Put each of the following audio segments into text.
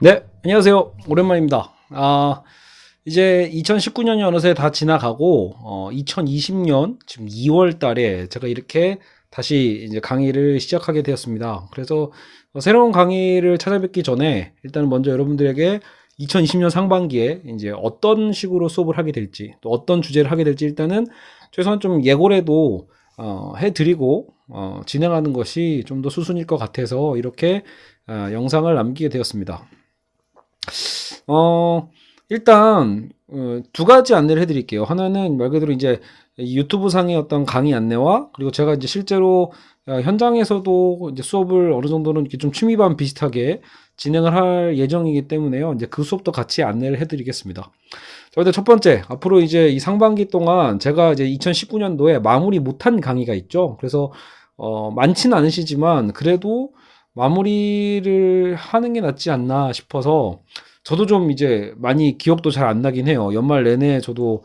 네, 안녕하세요. 오랜만입니다. 이제 2019년이 어느새 다 지나가고, 2020년 지금 2월 달에 제가 이렇게 다시 이제 강의를 시작하게 되었습니다. 그래서 새로운 강의를 찾아뵙기 전에 일단 먼저 여러분들에게 2020년 상반기에 이제 어떤 식으로 수업을 하게 될지, 또 어떤 주제를 하게 될지 일단은 최소한 좀 예고라도 해드리고, 진행하는 것이 좀 더 수순일 것 같아서 이렇게 영상을 남기게 되었습니다. 일단 두 가지 안내를 해드릴게요. 하나는 말 그대로 이제 유튜브 상의 어떤 강의 안내와 그리고 제가 이제 실제로 현장에서도 이제 수업을 어느 정도는 이렇게 좀 취미반 비슷하게 진행을 할 예정이기 때문에요. 이제 그 수업도 같이 안내를 해드리겠습니다. 자, 일단 첫 번째, 앞으로 이제 이 상반기 동안 제가 이제 2019년도에 마무리 못한 강의가 있죠. 그래서 많지는 않으시지만 그래도 마무리를 하는 게 낫지 않나 싶어서 저도 좀 이제 많이 기억도 잘 안 나긴 해요. 연말 내내 저도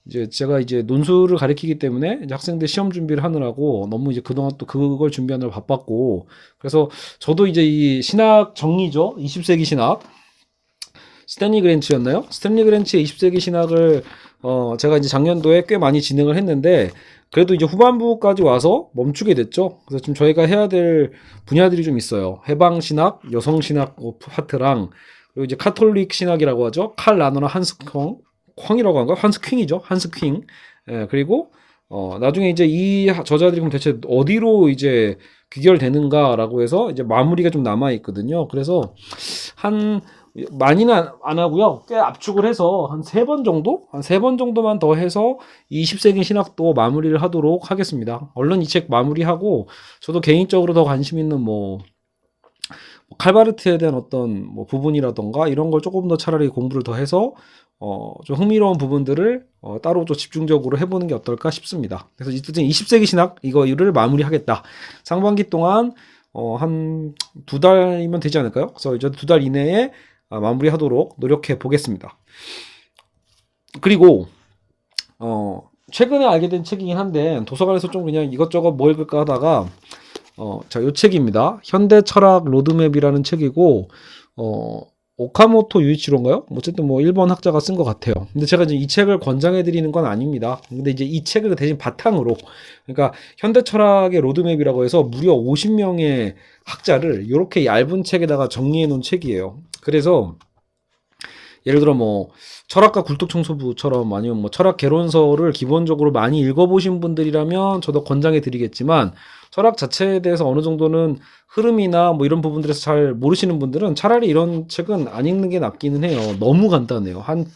이제 제가 이제 논술을 가리키기 때문에 이제 학생들 시험 준비를 하느라고 너무 이제 그동안 또 그걸 준비하느라 바빴고 그래서 저도 이제 이 신학 정리죠. 20세기 신학 스탠리 그랜츠였나요? 스탠리 그랜츠의 20세기 신학을 제가 이제 작년도에 꽤 많이 진행을 했는데 그래도 이제 후반부까지 와서 멈추게 됐죠. 그래서 지금 저희가 해야 될 분야들이 좀 있어요. 해방 신학, 여성 신학 파트랑 그리고 이제 카톨릭 신학이라고 하죠. 칼 라너나 한스 콩이라고 한가? 한스 퀸이죠. 한스 퀸. 예, 그리고 나중에 이제 이 저자들이 그럼 대체 어디로 이제 귀결되는가라고 해서 이제 마무리가 좀 남아 있거든요. 그래서 많이는 안 하고요. 꽤 압축을 해서 한 세 번 정도? 한 세 번 정도만 더 해서 20세기 신학도 마무리를 하도록 하겠습니다. 얼른 이 책 마무리하고 저도 개인적으로 더 관심 있는 칼바르트에 대한 어떤 부분이라던가 이런 걸 조금 더 차라리 공부를 더 해서 좀 흥미로운 부분들을 따로 좀 집중적으로 해보는 게 어떨까 싶습니다. 그래서 어쨌든 20세기 신학 이거를 마무리하겠다. 상반기 동안 한 두 달이면 되지 않을까요? 그래서 이제 두 달 이내에 마무리하도록 노력해 보겠습니다. 그리고 최근에 알게 된 책이긴 한데 도서관에서 좀 그냥 이것저것 뭐 읽을까 하다가 자, 요 책입니다. 현대 철학 로드맵이라는 책이고 오카모토 유이치로인가요? 어쨌든 일본 학자가 쓴 것 같아요. 근데 제가 이제 이 책을 권장해 드리는 건 아닙니다. 근데 이제 이 책을 대신 바탕으로 그러니까 현대 철학의 로드맵이라고 해서 무려 50명의 학자를 이렇게 얇은 책에다가 정리해 놓은 책이에요. 그래서 예를 들어 철학과 굴뚝청소부처럼 아니면 철학 개론서를 기본적으로 많이 읽어보신 분들이라면 저도 권장해 드리겠지만 철학 자체에 대해서 어느 정도는 흐름이나 이런 부분들에서 잘 모르시는 분들은 차라리 이런 책은 안 읽는 게 낫기는 해요. 너무 간단해요. 한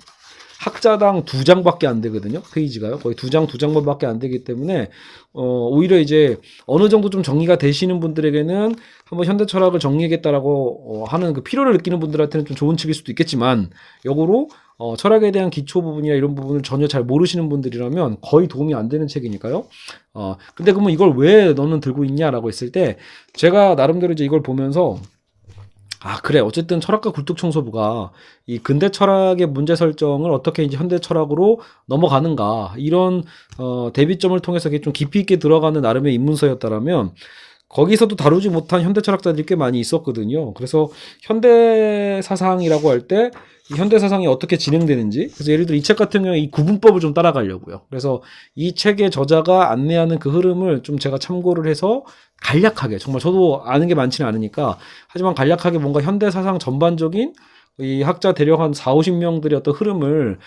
학자당 2장밖에 안 되거든요. 페이지가요. 거의 2장밖에 안 되기 때문에 오히려 이제 어느 정도 좀 정리가 되시는 분들에게는 한번 현대 철학을 정리하겠다라고 하는 그 필요를 느끼는 분들한테는 좀 좋은 책일 수도 있겠지만 역으로 철학에 대한 기초 부분이나 이런 부분을 전혀 잘 모르시는 분들이라면 거의 도움이 안 되는 책이니까요. 근데 그러면 이걸 왜 너는 들고 있냐라고 했을 때 제가 나름대로 이제 이걸 보면서 그래. 어쨌든 철학과 굴뚝청소부가 이 근대 철학의 문제 설정을 어떻게 이제 현대 철학으로 넘어가는가 이런 대비점을 통해서 좀 깊이 있게 들어가는 나름의 입문서였다라면 거기서도 다루지 못한 현대 철학자들이 꽤 많이 있었거든요. 그래서 현대 사상이라고 할 때 이 현대 사상이 어떻게 진행되는지 그래서 예를 들어 이 책 같은 경우에 이 구분법을 좀 따라가려고요. 그래서 이 책의 저자가 안내하는 그 흐름을 좀 제가 참고를 해서 간략하게 정말 저도 아는 게 많지는 않으니까 하지만 간략하게 뭔가 현대 사상 전반적인 이 학자 대략 한 40-50명들의 어떤 흐름을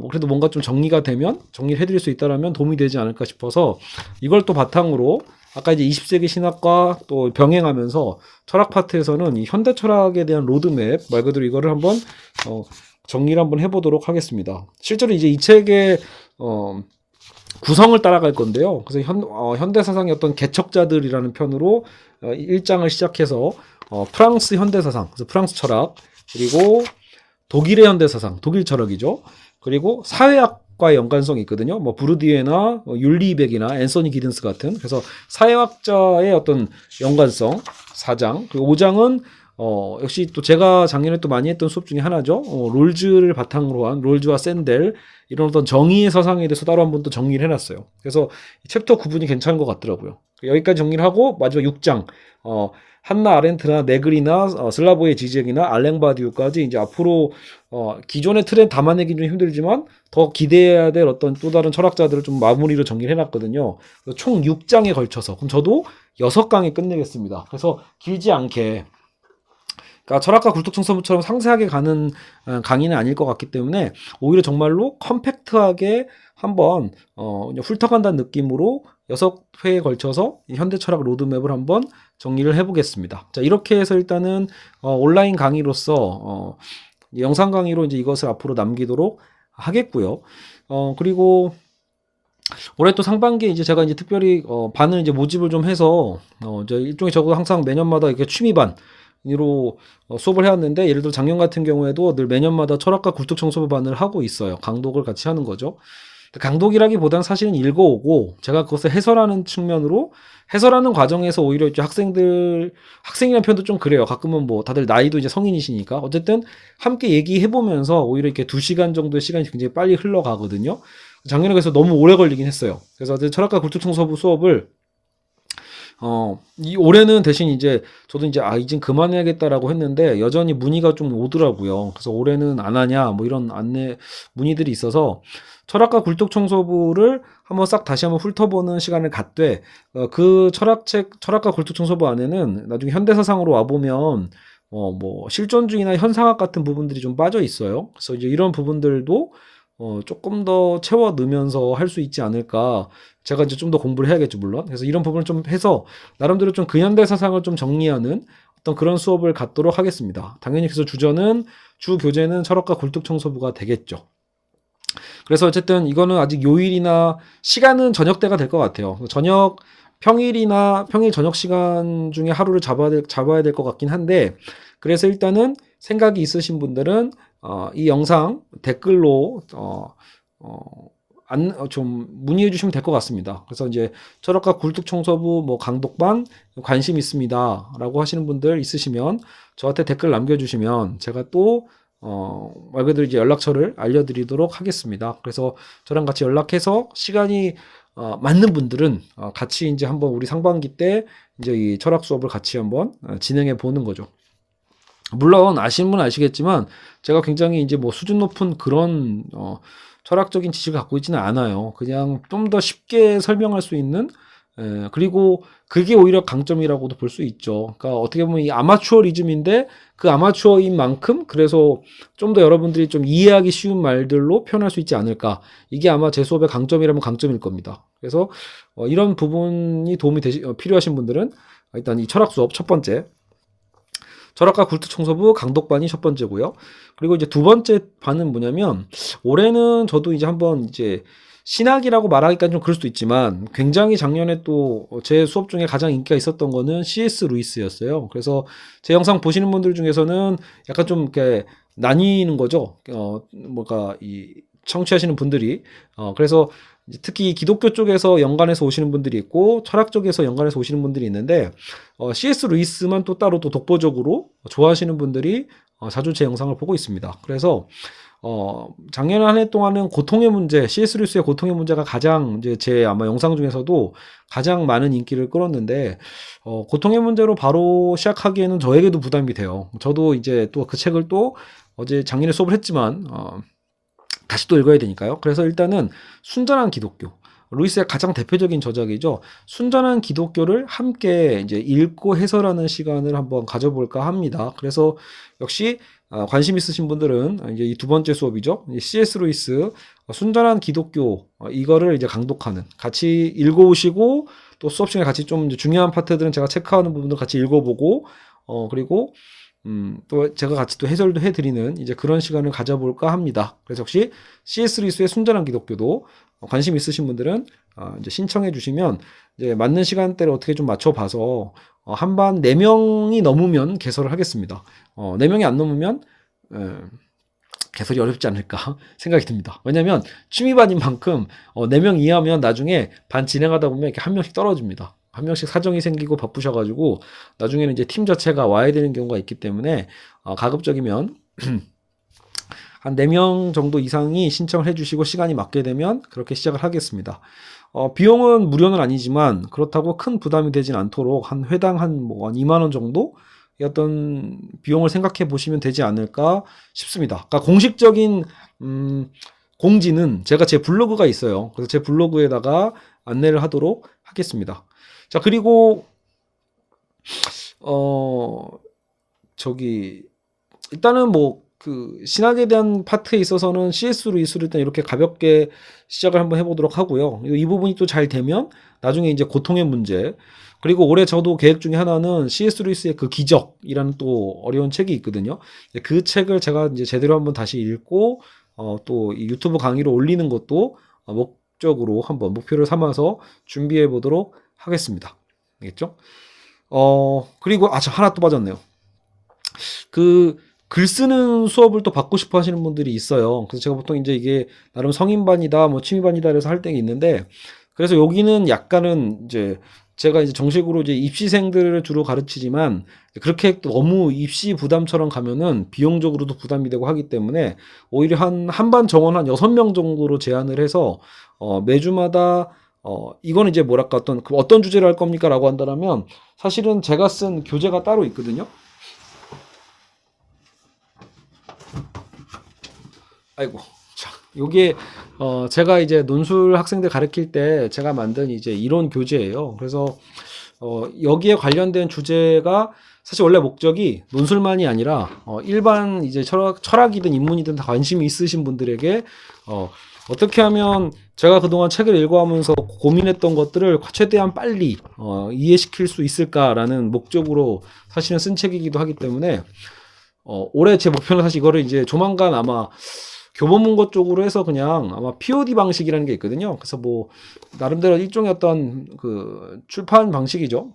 그래도 뭔가 좀 정리가 되면 정리를 해드릴 수 있다라면 도움이 되지 않을까 싶어서 이걸 또 바탕으로 아까 이제 20세기 신학과 또 병행하면서 철학 파트에서는 이 현대 철학에 대한 로드맵 말 그대로 이거를 한번 정리를 한번 해보도록 하겠습니다. 실제로 이제 이 책의 구성을 따라갈 건데요. 그래서 현대 사상의 어떤 개척자들이라는 편으로 1장을 시작해서 프랑스 현대 사상, 그래서 프랑스 철학, 그리고 독일의 현대 사상, 독일 철학이죠. 그리고 사회학과의 연관성이 있거든요. 부르디에나 율리백이나 앤서니 기든스 같은 그래서 사회학자의 어떤 연관성 4장, 그리고 5장은 역시 또 제가 작년에 또 많이 했던 수업 중에 하나죠. 롤즈를 바탕으로 한 롤즈와 샌델 이런 어떤 정의의 서상에 대해서 따로 한번 또 정리를 해놨어요. 그래서 챕터 구분이 괜찮은 것 같더라고요. 여기까지 정리를 하고 마지막 6장 한나 아렌트나 네글이나 슬라보의 지젝이나 알랭바디우까지 이제 앞으로 기존의 트렌드 담아내기 좀 힘들지만 더 기대해야 될 어떤 또 다른 철학자들을 좀 마무리로 정리를 해놨거든요. 그래서 총 6장에 걸쳐서 그럼 저도 6강에 끝내겠습니다. 그래서 길지 않게 그러니까 철학과 굴뚝청소부처럼 상세하게 가는 강의는 아닐 것 같기 때문에 오히려 정말로 컴팩트하게 한번 훑어간다는 느낌으로 6회에 걸쳐서 현대 철학 로드맵을 한번 정리를 해보겠습니다. 자, 이렇게 해서 일단은 온라인 강의로서 영상 강의로 이제 이것을 앞으로 남기도록 하겠고요. 그리고 올해 또 상반기에 이제 제가 이제 특별히 반을 이제 모집을 좀 해서 이제 일종의 적어도 항상 매년마다 이렇게 취미반 으로 수업을 해왔는데 예를 들어 작년 같은 경우에도 늘 매년마다 철학과 굴뚝청소부반을 하고 있어요. 강독을 같이 하는 거죠. 강독이라기보다는 사실은 읽어오고 제가 그것을 해설하는 측면으로 해설하는 과정에서 오히려 이제 학생이라는 표현도 좀 그래요. 가끔은 뭐 다들 나이도 이제 성인이시니까 어쨌든 함께 얘기해보면서 오히려 이렇게 2시간 정도의 시간이 굉장히 빨리 흘러가거든요. 작년에 그래서 너무 오래 걸리긴 했어요. 그래서 철학과 굴뚝청소부 수업을 이 올해는 대신 이제 저도 이제 이젠 그만해야겠다라고 했는데 여전히 문의가 좀 오더라고요. 그래서 올해는 안 하냐 뭐 이런 안내 문의들이 있어서 철학과 굴뚝청소부를 한번 싹 다시 한번 훑어보는 시간을 갖되 그 철학과 굴뚝청소부 안에는 나중에 현대사상으로 와보면 뭐 실존주의나 현상학 같은 부분들이 좀 빠져 있어요. 그래서 이제 이런 부분들도 조금 더 채워 넣으면서 할 수 있지 않을까. 제가 이제 좀 더 공부를 해야겠죠, 물론. 그래서 이런 부분을 좀 해서, 나름대로 좀 근현대 사상을 좀 정리하는 어떤 그런 수업을 갖도록 하겠습니다. 당연히 그래서 주 교재는 철학과 굴뚝청소부가 되겠죠. 그래서 어쨌든 이거는 아직 요일이나 시간은 저녁 때가 될 것 같아요. 평일 저녁 시간 중에 하루를 잡아야 될 것 같긴 한데, 그래서 일단은 생각이 있으신 분들은 이 영상 댓글로 좀 문의해 주시면 될 것 같습니다. 그래서 이제 철학과 굴뚝청소부 뭐 강독반 관심 있습니다 라고 하시는 분들 있으시면 저한테 댓글 남겨주시면 제가 또 말 그대로 이제 연락처를 알려드리도록 하겠습니다. 그래서 저랑 같이 연락해서 시간이 맞는 분들은 같이 이제 한번 우리 상반기 때 이제 이 철학 수업을 같이 한번 진행해 보는 거죠. 물론 아시는 분은 아시겠지만 제가 굉장히 이제 뭐 수준 높은 그런 철학적인 지식을 갖고 있지는 않아요. 그냥 좀 더 쉽게 설명할 수 있는 그리고 그게 오히려 강점이라고도 볼 수 있죠. 그러니까 어떻게 보면 이 아마추어리즘인데 그 아마추어인 만큼 그래서 좀 더 여러분들이 좀 이해하기 쉬운 말들로 표현할 수 있지 않을까. 이게 아마 제 수업의 강점이라면 강점일 겁니다. 그래서 이런 부분이 도움이 필요하신 분들은 일단 이 철학 수업 첫 번째 철학과 굴뚝청소부 강독반이 첫 번째고요. 그리고 이제 두 번째 반은 뭐냐면 올해는 저도 이제 한번 이제 신학이라고 말하기까지 좀 그럴 수도 있지만 굉장히 작년에 또 제 수업 중에 가장 인기가 있었던 거는 C.S. 루이스였어요. 그래서 제 영상 보시는 분들 중에서는 약간 좀 이렇게 나뉘는 거죠. 뭔가 이 청취하시는 분들이 그래서 특히 기독교 쪽에서 연관해서 오시는 분들이 있고 철학 쪽에서 연관해서 오시는 분들이 있는데 C.S. 루이스만 또 따로 또 독보적으로 좋아하시는 분들이 자주 제 영상을 보고 있습니다. 그래서 작년 한 해 동안은 고통의 문제, C.S. 루이스의 고통의 문제가 가장 이제 제 아마 영상 중에서도 가장 많은 인기를 끌었는데 고통의 문제로 바로 시작하기에는 저에게도 부담이 돼요. 저도 이제 또 그 책을 또 어제 작년에 수업을 했지만 다시 또 읽어야 되니까요. 그래서 일단은 순전한 기독교. 루이스의 가장 대표적인 저작이죠. 순전한 기독교를 함께 이제 읽고 해설하는 시간을 한번 가져볼까 합니다. 그래서 역시 관심 있으신 분들은 이제 이 두 번째 수업이죠. C.S. 루이스 순전한 기독교 이거를 이제 강독하는 같이 읽어오시고 또 수업 시간에 같이 좀 중요한 파트들은 제가 체크하는 부분도 같이 읽어보고 그리고 또 제가 같이 또 해설도 해드리는 이제 그런 시간을 가져볼까 합니다. 그래서 역시 C.S. 루이스의 순전한 기독교도 관심 있으신 분들은 이제 신청해 주시면 이제 맞는 시간대를 어떻게 좀 맞춰봐서 한반 4명이 넘으면 개설을 하겠습니다. 4명이 안 넘으면 개설이 어렵지 않을까 생각이 듭니다. 왜냐면 취미반인 만큼 4명 이하면 나중에 반 진행하다 보면 이렇게 한 명씩 떨어집니다. 한 명씩 사정이 생기고 바쁘셔가지고 나중에는 이제 팀 자체가 와야 되는 경우가 있기 때문에 가급적이면 한 4명 정도 이상이 신청을 해주시고 시간이 맞게 되면 그렇게 시작을 하겠습니다. 비용은 무료는 아니지만 그렇다고 큰 부담이 되진 않도록 한 회당 한 2만 원 정도 어떤 비용을 생각해 보시면 되지 않을까 싶습니다. 그러니까 공식적인 공지는 제가 제 블로그가 있어요. 그래서 제 블로그에다가 안내를 하도록 하겠습니다. 자, 그리고 일단은 신학에 대한 파트에 있어서는 CS 루이스를 일단 이렇게 가볍게 시작을 한번 해보도록 하고요. 이 부분이 또 잘 되면 나중에 이제 고통의 문제, 그리고 올해 저도 계획 중에 하나는 C.S. 루이스의 그 기적이라는 또 어려운 책이 있거든요. 그 책을 제가 이제 제대로 한번 다시 읽고 또 이 유튜브 강의로 올리는 것도 목적으로 한번 목표를 삼아서 준비해 보도록 하겠습니다. 알겠죠? 그리고 저 하나 또 빠졌네요. 글 쓰는 수업을 또 받고 싶어 하시는 분들이 있어요. 그래서 제가 보통 이제 이게 나름 성인반이다, 취미반이다 그래서 할 때가 있는데, 그래서 여기는 약간은 이제 제가 이제 정식으로 이제 입시생들을 주로 가르치지만 그렇게 너무 입시 부담처럼 가면은 비용적으로도 부담이 되고 하기 때문에 오히려 한 반 정원 한 6명 정도로 제한을 해서 매주마다 이거는 이제 어떤 주제를 할 겁니까? 라고 한다면 사실은 제가 쓴 교재가 따로 있거든요. 아이고. 자, 요게 제가 이제 논술 학생들 가르칠 때 제가 만든 이제 이론 교재예요. 그래서 여기에 관련된 주제가 사실 원래 목적이 논술만이 아니라 일반 이제 철학이든 인문이든 다 관심이 있으신 분들에게 어떻게 하면 제가 그동안 책을 읽어가면서 고민했던 것들을 최대한 빨리 이해시킬 수 있을까라는 목적으로 사실은 쓴 책이기도 하기 때문에 올해 제 목표는 사실 이거를 이제 조만간 아마 교보문고 쪽으로 해서 그냥 아마 POD 방식이라는 게 있거든요. 그래서 나름대로 일종의 어떤 출판 방식이죠.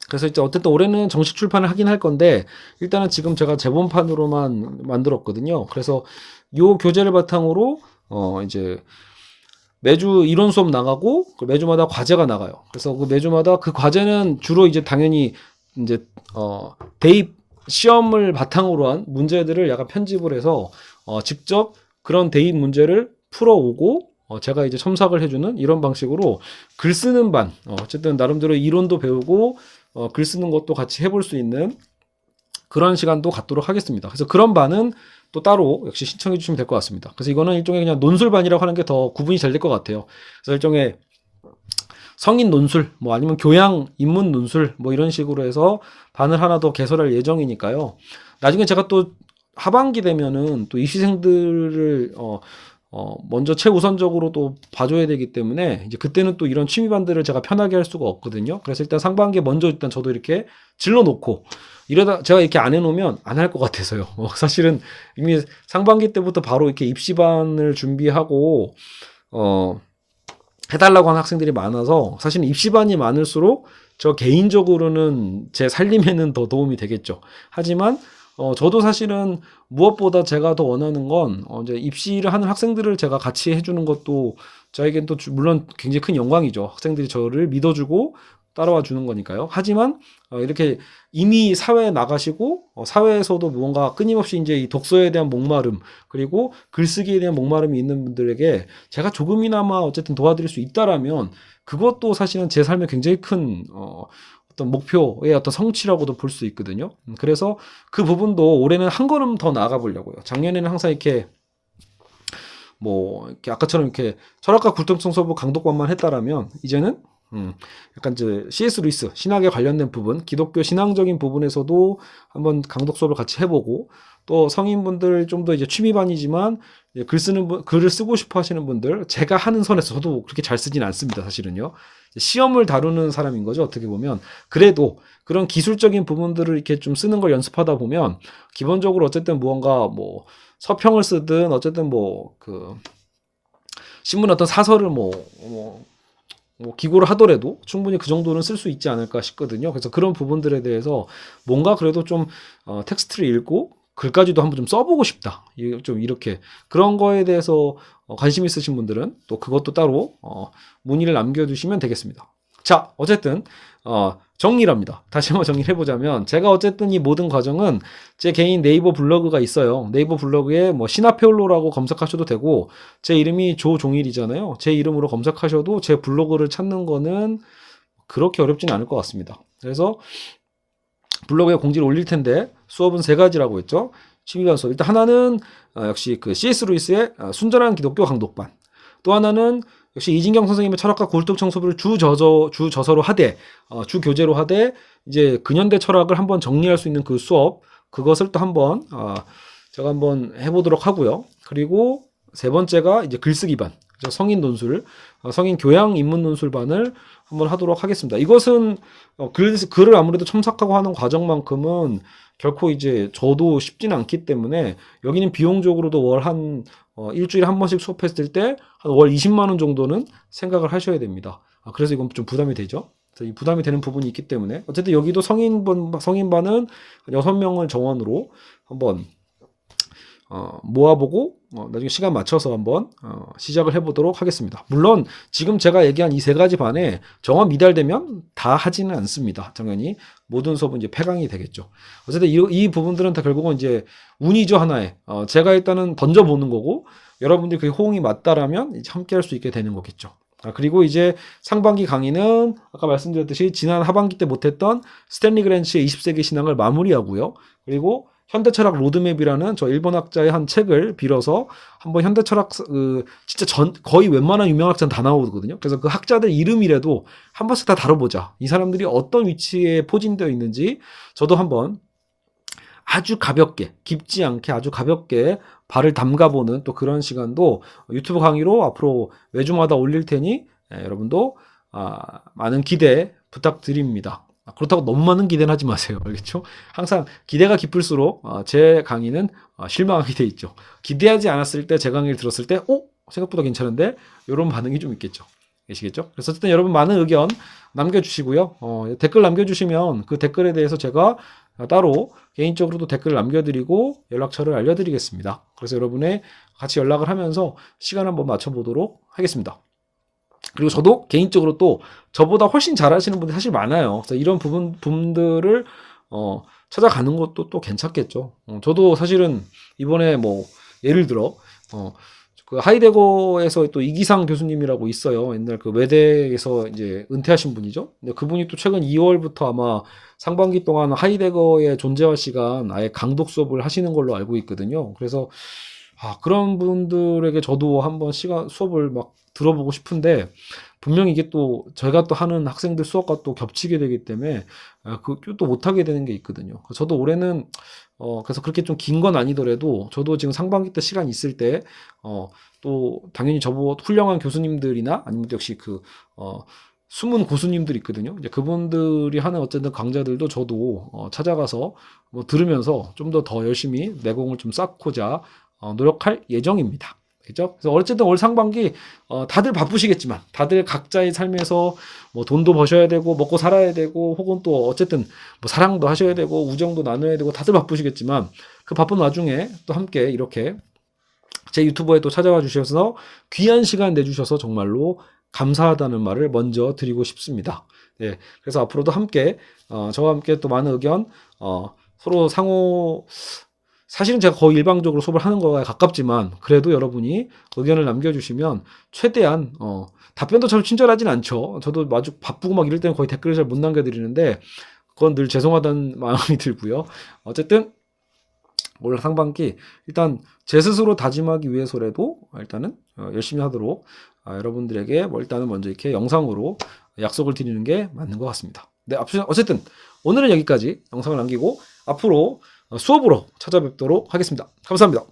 그래서 이제 어쨌든 올해는 정식 출판을 하긴 할 건데 일단은 지금 제가 제본판으로만 만들었거든요. 그래서 요 교재를 바탕으로 이제 매주 이론 수업 나가고 매주마다 과제가 나가요. 그래서 매주마다 그 과제는 주로 이제 당연히 이제 대입 시험을 바탕으로 한 문제들을 약간 편집을 해서 직접 그런 대입 문제를 풀어오고 제가 이제 첨삭을 해주는 이런 방식으로 글 쓰는 반, 어쨌든 나름대로 이론도 배우고 글 쓰는 것도 같이 해볼 수 있는 그런 시간도 갖도록 하겠습니다. 그래서 그런 반은 또 따로 역시 신청해 주시면 될 것 같습니다. 그래서 이거는 일종의 그냥 논술반이라고 하는 게 더 구분이 잘 될 것 같아요. 그래서 일종의 성인 논술, 아니면 교양 인문 논술, 이런 식으로 해서 반을 하나 더 개설할 예정이니까요. 나중에 제가 또 하반기 되면은 또 입시생들을 먼저 최우선적으로 또 봐줘야 되기 때문에 이제 그때는 또 이런 취미반들을 제가 편하게 할 수가 없거든요. 그래서 일단 상반기에 먼저 일단 저도 이렇게 질러놓고 이러다 제가 이렇게 안 해놓으면 안 할 것 같아서요. 사실은 이미 상반기 때부터 바로 이렇게 입시반을 준비하고 해달라고 하는 학생들이 많아서 사실은 입시반이 많을수록 저 개인적으로는 제 살림에는 더 도움이 되겠죠. 하지만 저도 사실은 무엇보다 제가 더 원하는 건 이제 입시를 하는 학생들을 제가 같이 해주는 것도 저에겐 또 물론 굉장히 큰 영광이죠. 학생들이 저를 믿어주고 따라와 주는 거니까요. 하지만 이렇게 이미 사회에 나가시고 사회에서도 무언가 끊임없이 이제 이 독서에 대한 목마름 그리고 글쓰기에 대한 목마름이 있는 분들에게 제가 조금이나마 어쨌든 도와드릴 수 있다라면 그것도 사실은 제 삶에 굉장히 큰 어떤 목표의 어떤 성취라고도 볼 수 있거든요. 그래서 그 부분도 올해는 한 걸음 더 나아가 보려고요. 작년에는 항상 이렇게 이렇게 아까처럼 이렇게 철학과 굴뚝성 수업을 강독반만 했다라면 이제는 약간 이제 C.S. 루이스 신학에 관련된 부분, 기독교 신앙적인 부분에서도 한번 강독 수업을 같이 해보고 또 성인분들 좀 더 이제 취미반이지만 글을 쓰고 싶어 하시는 분들 제가 하는 선에서 저도 그렇게 잘 쓰진 않습니다. 사실은요. 시험을 다루는 사람인 거죠. 어떻게 보면 그래도 그런 기술적인 부분들을 이렇게 좀 쓰는 걸 연습하다 보면 기본적으로 어쨌든 무언가 서평을 쓰든 어쨌든 신문 어떤 사설을 기고를 하더라도 충분히 그 정도는 쓸 수 있지 않을까 싶거든요. 그래서 그런 부분들에 대해서 뭔가 그래도 좀 텍스트를 읽고 글까지도 한번 좀 써보고 싶다. 좀 이렇게 그런 거에 대해서 관심 있으신 분들은 또 그것도 따로 문의를 남겨주시면 되겠습니다. 자, 어쨌든 정리를 합니다. 다시 한번 정리를 해보자면 제가 어쨌든 이 모든 과정은 제 개인 네이버 블로그가 있어요. 네이버 블로그에 뭐 시나페올로라고 검색하셔도 되고 제 이름이 조종일이잖아요. 제 이름으로 검색하셔도 제 블로그를 찾는 거는 그렇게 어렵지는 않을 것 같습니다. 그래서 블로그에 공지를 올릴 텐데 수업은 세 가지라고 했죠. 취미반 수업. 일단 하나는 역시 그 C.S. 루이스의 순전한 기독교 강독반. 또 하나는 역시 이진경 선생님의 철학과 굴뚝 청소부를 주 저서로 하되 주 교재로 하되 이제 근현대 철학을 한번 정리할 수 있는 그 수업, 그것을 또 한번 제가 한번 해보도록 하고요. 그리고 세 번째가 이제 글쓰기반, 성인 논술, 성인 교양 인문 논술반을 한번 하도록 하겠습니다. 이것은 글을 아무래도 첨삭하고 하는 과정만큼은 결코 이제 저도 쉽지는 않기 때문에 여기는 비용적으로도 월 한 일주일에 한 번씩 수업했을 때 한 월 20만 원 정도는 생각을 하셔야 됩니다. 그래서 이건 좀 부담이 되죠. 이 부담이 되는 부분이 있기 때문에 어쨌든 여기도 성인반은 6명을 정원으로 한번 모아보고 나중에 시간 맞춰서 한번 시작을 해보도록 하겠습니다. 물론 지금 제가 얘기한 이 세 가지 반에 정원 미달되면 다 하지는 않습니다. 당연히 모든 수업은 이제 폐강이 되겠죠. 어쨌든 이 부분들은 다 결국은 이제 운이죠, 하나의. 제가 일단은 던져보는 거고 여러분들이 그 호응이 맞다라면 이제 함께 할 수 있게 되는 거겠죠. 그리고 이제 상반기 강의는 아까 말씀드렸듯이 지난 하반기 때 못했던 스탠리 그랜치의 20세기 신앙을 마무리하고요. 그리고 현대철학 로드맵이라는 저 일본 학자의 한 책을 빌어서 한번 현대철학 진짜 거의 웬만한 유명 학자는 다 나오거든요. 그래서 그 학자들 이름이라도 한 번씩 다 다뤄보자. 이 사람들이 어떤 위치에 포진되어 있는지 저도 한번 아주 가볍게, 깊지 않게 아주 가볍게 발을 담가보는 또 그런 시간도 유튜브 강의로 앞으로 매주마다 올릴 테니 여러분도 많은 기대 부탁드립니다. 그렇다고 너무 많은 기대는 하지 마세요. 알겠죠? 항상 기대가 깊을수록 제 강의는 실망하게 돼 있죠. 기대하지 않았을 때 제 강의를 들었을 때 생각보다 괜찮은데 이런 반응이 좀 있겠죠. 계시겠죠? 그래서 어쨌든 여러분 많은 의견 남겨주시고요. 댓글 남겨주시면 그 댓글에 대해서 제가 따로 개인적으로도 댓글을 남겨드리고 연락처를 알려드리겠습니다. 그래서 여러분의 같이 연락을 하면서 시간 한번 맞춰보도록 하겠습니다. 그리고 저도 개인적으로 또 저보다 훨씬 잘하시는 분들이 사실 많아요. 그래서 이런 부분들을 찾아가는 것도 또 괜찮겠죠. 저도 사실은 이번에 뭐 예를 들어 그 하이데거에서 또 이기상 교수님이라고 있어요. 옛날 그 외대에서 이제 은퇴하신 분이죠. 근데 그분이 또 최근 2월부터 아마 상반기 동안 하이데거의 존재와 시간 아예 강독 수업을 하시는 걸로 알고 있거든요. 그래서 그런 분들에게 저도 한번 수업을 막 들어보고 싶은데 분명히 이게 또 제가 또 하는 학생들 수업과 또 겹치게 되기 때문에 또 못하게 되는 게 있거든요. 저도 올해는 그래서 그렇게 좀 긴 건 아니더라도 저도 지금 상반기 때 시간 있을 때 또 당연히 저보다 훌륭한 교수님들이나 아니면 역시 숨은 고수님들 있거든요. 이제 그분들이 하는 어쨌든 강좌들도 저도 찾아가서 뭐 들으면서 좀 더 열심히 내공을 좀 쌓고자 노력할 예정입니다. 그죠? 그래서 어쨌든 올 상반기 다들 바쁘시겠지만 다들 각자의 삶에서 뭐 돈도 버셔야 되고 먹고 살아야 되고 혹은 또 어쨌든 뭐 사랑도 하셔야 되고 우정도 나눠야 되고 다들 바쁘시겠지만 그 바쁜 와중에 또 함께 이렇게 제 유튜브에 또 찾아와 주셔서 귀한 시간 내주셔서 정말로 감사하다는 말을 먼저 드리고 싶습니다. 네, 그래서 앞으로도 함께 저와 함께 또 많은 의견 서로 상호 사실은 제가 거의 일방적으로 수업을 하는 거에 가깝지만 그래도 여러분이 의견을 남겨주시면 최대한 답변도 잘 친절하진 않죠. 저도 아주 바쁘고 막 이럴 때는 거의 댓글을 잘 못 남겨드리는데 그건 늘 죄송하다는 마음이 들고요. 어쨌든 올 상반기 일단 제 스스로 다짐하기 위해서라도 일단은 열심히 하도록 여러분들에게 일단은 먼저 이렇게 영상으로 약속을 드리는 게 맞는 것 같습니다. 네, 어쨌든 오늘은 여기까지 영상을 남기고 앞으로 수업으로 찾아뵙도록 하겠습니다. 감사합니다.